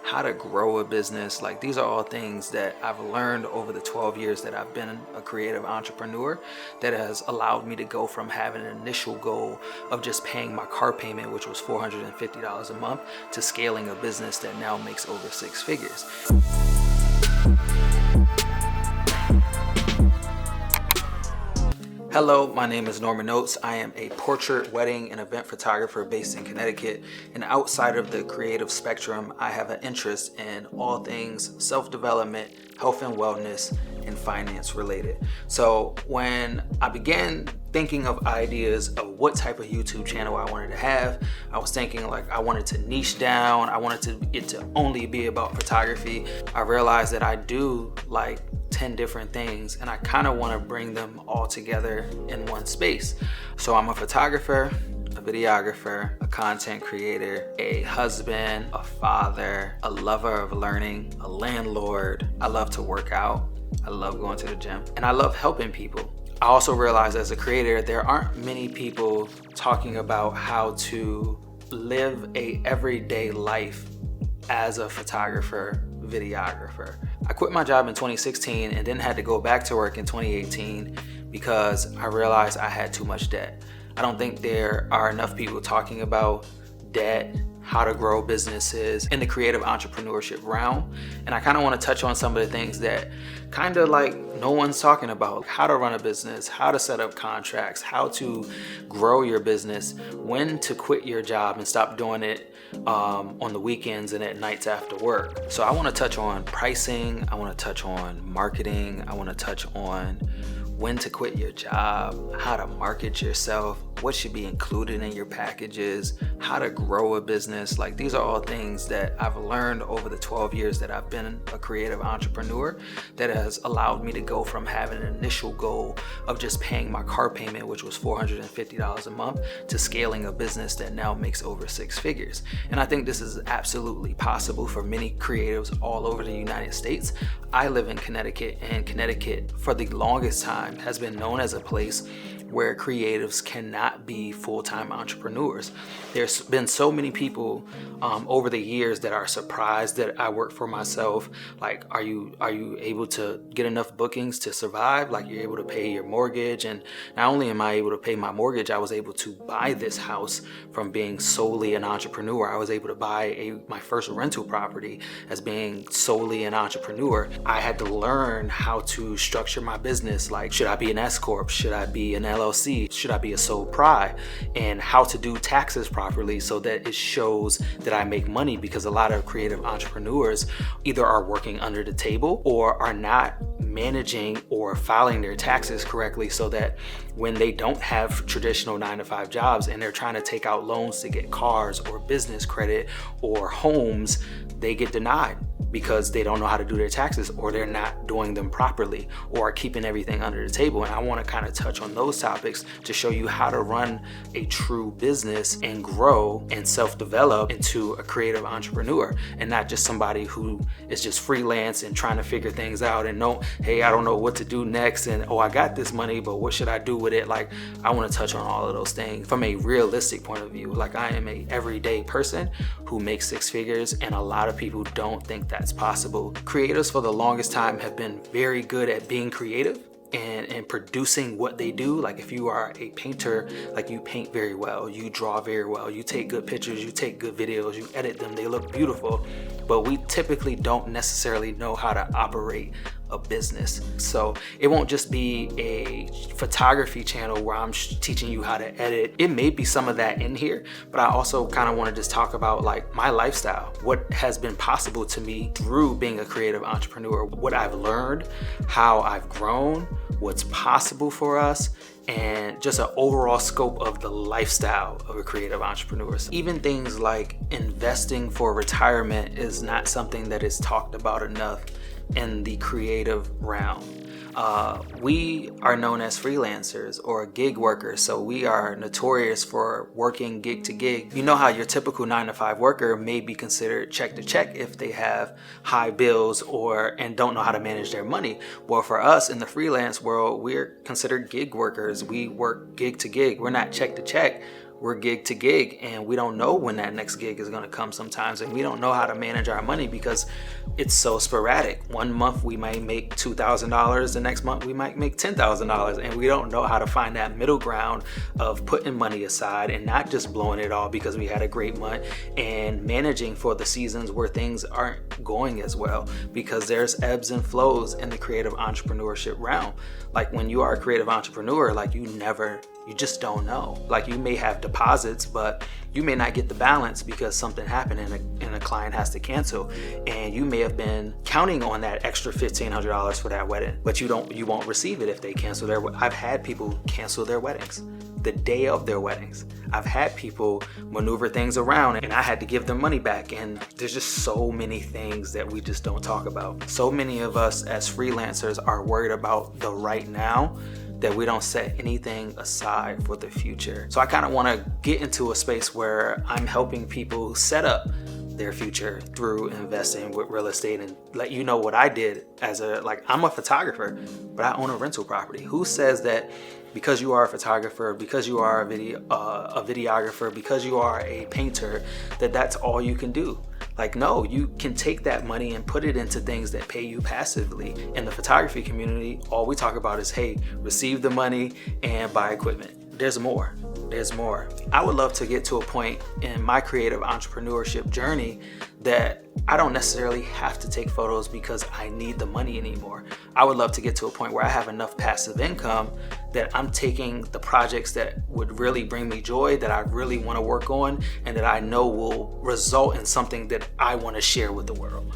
how to grow a business. Like, these are all things that I've learned over the 12 years that I've been a creative entrepreneur that has allowed me to go from having an initial goal of just paying my car payment, which was $450 a month, to scaling a business that now makes over six figures. Hello, my name is Norman Oates. I am a portrait, wedding, and event photographer based in Connecticut. And outside of the creative spectrum, I have an interest in all things self-development, health and wellness, and finance related. So when I began thinking of ideas of what type of YouTube channel I wanted to have, I was thinking like I wanted to niche down. I wanted it to only be about photography. I realized that I do like 10 different things and I kind of want to bring them all together in one space. So I'm a photographer, a videographer, a content creator, a husband, a father, a lover of learning, a landlord. I love to work out. I love going to the gym, and I love helping people. I also realize as a creator, there aren't many people talking about how to live a everyday life as a photographer, videographer. I quit my job in 2016 and then had to go back to work in 2018 because I realized I had too much debt. I don't think there are enough people talking about debt, how to grow businesses in the creative entrepreneurship realm. And I kind of want to touch on some of the things that kind of like no one's talking about. How to run a business, how to set up contracts, how to grow your business, when to quit your job and stop doing it on the weekends and at nights after work. So I want to touch on pricing, I want to touch on marketing, I want to touch on when to quit your job, how to market yourself, what should be included in your packages, how to grow a business. Like, these are all things that I've learned over the 12 years that I've been a creative entrepreneur that has allowed me to go from having an initial goal of just paying my car payment, which was $450 a month, to scaling a business that now makes over six figures. And I think this is absolutely possible for many creatives all over the United States. I live in Connecticut, and Connecticut for the longest time has been known as a place where creatives cannot be full-time entrepreneurs. There's been so many people over the years that are surprised that I work for myself. Like, are you able to get enough bookings to survive? Like, you're able to pay your mortgage? And not only am I able to pay my mortgage, I was able to buy this house from being solely an entrepreneur. I was able to buy my first rental property as being solely an entrepreneur. I had to learn how to structure my business. Like, should I be an S Corp? Should I be an LLC? Should I be a sole pry? And how to do taxes properly so that it shows that I make money, because a lot of creative entrepreneurs either are working under the table or are not managing or filing their taxes correctly, so that when they don't have traditional 9-to-5 jobs and they're trying to take out loans to get cars or business credit or homes, they get denied because they don't know how to do their taxes, or they're not doing them properly, or are keeping everything under the table. And I want to kind of touch on those topics to show you how to run a true business and grow and self-develop into a creative entrepreneur, and not just somebody who is just freelance and trying to figure things out and hey, I don't know what to do next, and I got this money, but what should I do with it? Like, I want to touch on all of those things from a realistic point of view. Like, I am a everyday person who makes six figures, and a lot of people don't think that's possible. Creators for the longest time have been very good at being creative and producing what they do. Like, if you are a painter, like, you paint very well, you draw very well, you take good pictures, you take good videos, you edit them, they look beautiful. But we typically don't necessarily know how to operate a business. So it won't just be a photography channel where I'm teaching you how to edit. It may be some of that in here, but I also kind of want to just talk about like my lifestyle, what has been possible to me through being a creative entrepreneur, what I've learned, how I've grown, what's possible for us, and just an overall scope of the lifestyle of a creative entrepreneur. Even things like investing for retirement is not something that is talked about enough in the creative realm. We are known as freelancers or gig workers, so we are notorious for working gig to gig. You know how your typical 9-to-5 worker may be considered check to check if they have high bills and don't know how to manage their money. Well, for us in the freelance world, we're considered gig workers. We work gig to gig. We're not check to check. we're gig to gig, and we don't know when that next gig is going to come sometimes, and we don't know how to manage our money because it's so sporadic. One month we might make $2,000, the next month we might make $10,000, and we don't know how to find that middle ground of putting money aside and not just blowing it all because we had a great month, and managing for the seasons where things aren't going as well, because there's ebbs and flows in the creative entrepreneurship realm. Like when you are a creative entrepreneur, like you just don't know. Like you may have deposits, but you may not get the balance because something happened and a client has to cancel. And you may have been counting on that extra $1,500 for that wedding, but you won't receive it if they cancel their. I've had people cancel their weddings the day of their weddings. I've had people maneuver things around and I had to give them money back. And there's just so many things that we just don't talk about. So many of us as freelancers are worried about the right now that we don't set anything aside for the future. So I kind of want to get into a space where I'm helping people set up their future through investing with real estate, and let you know what I did I'm a photographer, but I own a rental property. Who says that because you are a photographer, because you are a videographer, because you are a painter, that's all you can do? Like, no, you can take that money and put it into things that pay you passively. In the photography community, all we talk about is, hey, receive the money and buy equipment. There's more. I would love to get to a point in my creative entrepreneurship journey that I don't necessarily have to take photos because I need the money anymore. I would love to get to a point where I have enough passive income that I'm taking the projects that would really bring me joy, that I really want to work on, and that I know will result in something that I want to share with the world.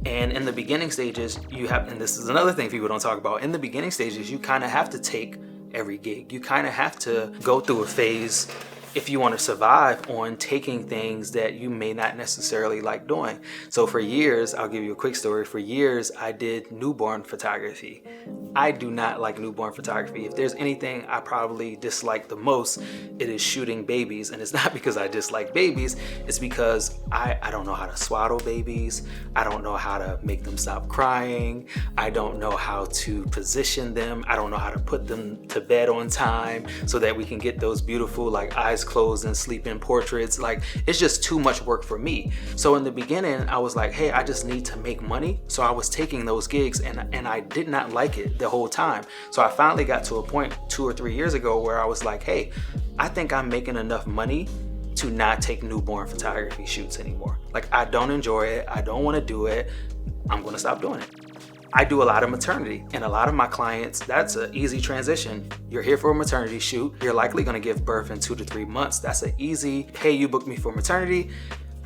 And in the beginning stages, and this is another thing people don't talk about, in the beginning stages, you kind of have to take every gig. You kind of have to go through a phase if you want to survive on taking things that you may not necessarily like doing. So for years, I'll give you a quick story. For years, I did newborn photography. I do not like newborn photography. If there's anything I probably dislike the most, it is shooting babies. And it's not because I dislike babies, it's because I don't know how to swaddle babies. I don't know how to make them stop crying. I don't know how to position them. I don't know how to put them to bed on time so that we can get those beautiful eyes closed and sleeping portraits. It's just too much work for me. So in the beginning, I was like, hey, I just need to make money. So I was taking those gigs and I did not like it the whole time. So I finally got to a point 2 or 3 years ago where I was like, hey, I think I'm making enough money to not take newborn photography shoots anymore. I don't enjoy it. I don't want to do it. I'm going to stop doing it. I do a lot of maternity, and a lot of my clients, that's an easy transition. You're here for a maternity shoot. You're likely going to give birth in 2 to 3 months. That's an easy, hey, you booked me for maternity.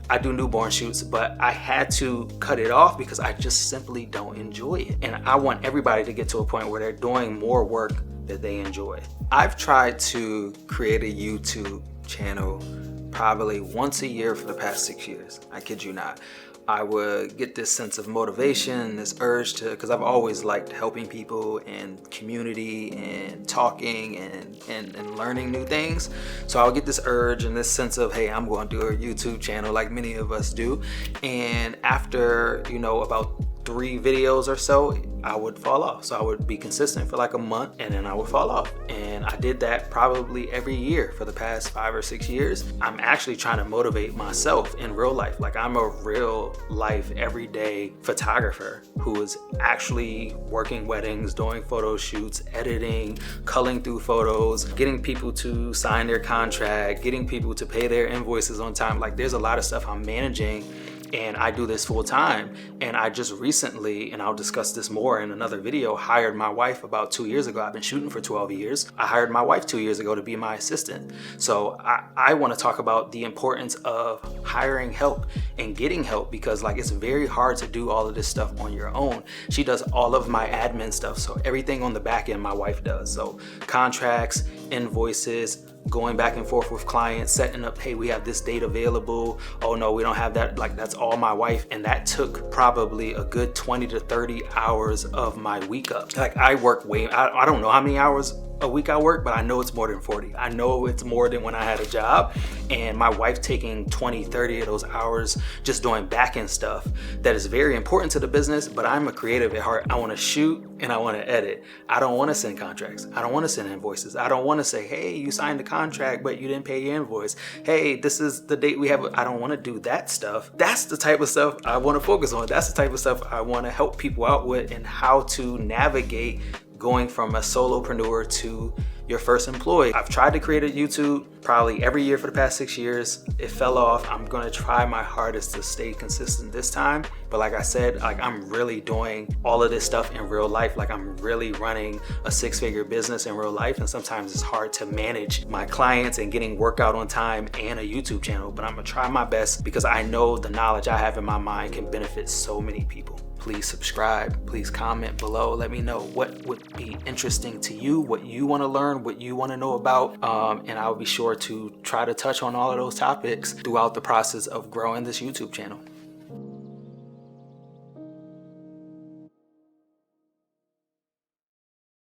I do newborn shoots, but I had to cut it off because I just simply don't enjoy it. And I want everybody to get to a point where they're doing more work that they enjoy. I've tried to create a YouTube channel probably once a year for the past 6 years. I kid you not. I would get this sense of motivation, this urge to, because I've always liked helping people and community and talking and learning new things. So I would get this urge and this sense of, hey, I'm going to do a YouTube channel like many of us do. And after, about 3 videos or so, I would fall off. So I would be consistent for a month and then I would fall off. And I did that probably every year for the past 5 or 6 years. I'm actually trying to motivate myself in real life. I'm a real life, everyday photographer who is actually working weddings, doing photo shoots, editing, culling through photos, getting people to sign their contract, getting people to pay their invoices on time. There's a lot of stuff I'm managing. And I do this full time. And I just recently, and I'll discuss this more in another video, hired my wife about 2 years ago. I've been shooting for 12 years. I hired my wife 2 years ago to be my assistant. So I want to talk about the importance of hiring help and getting help, because it's very hard to do all of this stuff on your own. She does all of my admin stuff. So everything on the back end, my wife does. So contracts, invoices, going back and forth with clients, setting up, hey, we have this date available. Oh no, we don't have that. That's all my wife. And that took probably a good 20 to 30 hours of my week up. I work I don't know how many hours a week I work, but I know it's more than 40. I know it's more than when I had a job. And my wife taking 20, 30 of those hours just doing back-end stuff that is very important to the business, but I'm a creative at heart. I want to shoot and I want to edit. I don't want to send contracts. I don't want to send invoices. I don't want to say, hey, you signed the contract, but you didn't pay your invoice. Hey, this is the date we have. I don't want to do that stuff. That's the type of stuff I want to focus on. That's the type of stuff I want to help people out with, and how to navigate going from a solopreneur to your first employee. I've tried to create a YouTube probably every year for the past 6 years. It fell off. I'm gonna try my hardest to stay consistent this time. But like I said, like I'm really doing all of this stuff in real life. Like I'm really running a 6-figure business in real life. And sometimes it's hard to manage my clients and getting work out on time and a YouTube channel. But I'm gonna try my best because I know the knowledge I have in my mind can benefit so many people. Please subscribe, please comment below. Let me know what would be interesting to you, what you want to learn, what you want to know about. And I'll be sure to try to touch on all of those topics throughout the process of growing this YouTube channel.